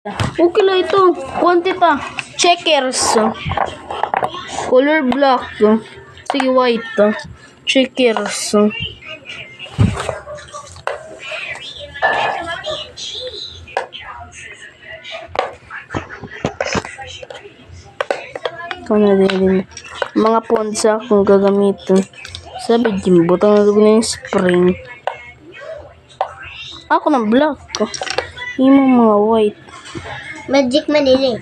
Okay lang ito. Quantita. Checkers. Color black. Sige, white. Checkers. Ito na din. Mga ponsa kung gagamitin. Sabi, butang na na yung spring. Ako ng black. Yung mga white. Magic manini.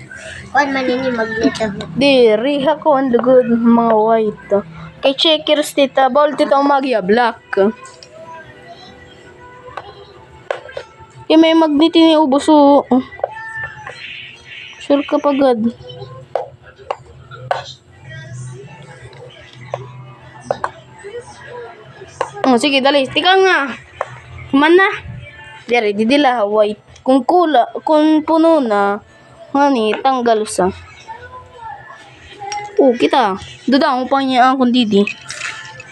Kuan manini maglito. Di, riha ko ang lugod mga white. Kay checkers tita, bawal tita umagya black. Kaya may magnet ni ubos o. Sure ka pagad. Oh, sige, dali. Tika nga. Kuman na. Dari, didila white. Kung puno na, ngani, tanggal sa. Oh, kita. Duda mo pa niya akong didi.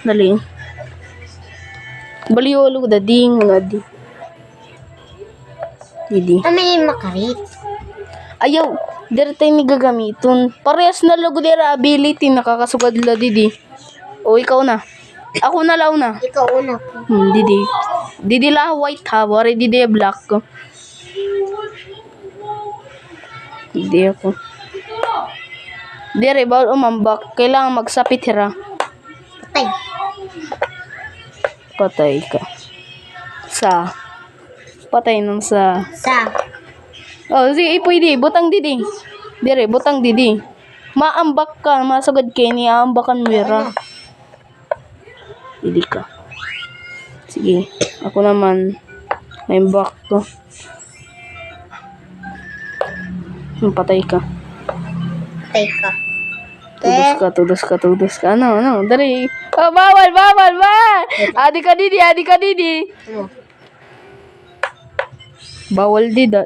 Dali. Baliwalo da ding ngadi. Didi. May makarit. Ayaw, dere tayo ni gagamiton. Parehas na logo dere ability nakakasugad la didi. O ikaw na. Ako na law na. Ikaw una ko. Didi. Didi la white ha, wari didi black ko. Hindi ako. Dere bawal umambak, kailangan magsapit hira. Patay. Patay ka. Sa. Patay nung sa. Sa. Oh, sige, pwede. Butang didi. Dire, butang didi. Maambak ka. Masagad kayo niya. Ambakan mo yara. Didi ka. Sige. Ako naman. May ambak ko. Patay ka. Patay ka. Tudos ka. Ano? Dari. Oh, bawal. Adi ka didi. Ano? Bawal didi.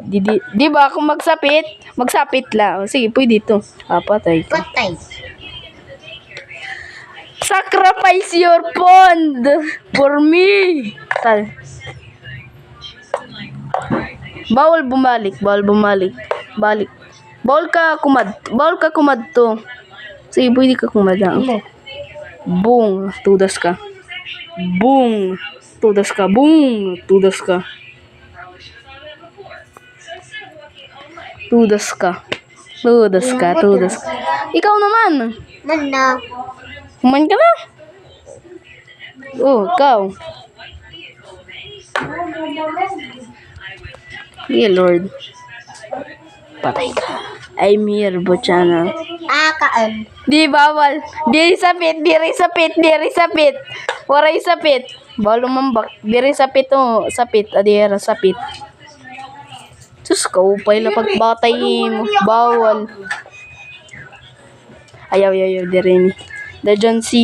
Di ba kung magsapit la. O, sige, pwede ito. Patay ka. Patay. Sacrifice your pond for me. Tal. Bawal bumalik. Balik. Bawal ka kumad to. Sige, pwede ka kumad. Boom. Tudas ka. Boom. Tudas ka. Ikaw naman. Mana. Kumain ka na. Oh, ikaw. Yeah, Lord. Patay ka. I'm here, Bochana. Kaan. Di bawal. Diri sapit. Waray sapit. Bawal umambak. Diri sapit o. Sapit. Adira sapit. Sus, kaupay la pagbatay mo. Bawal. Ayaw. Diri ni. Da John C.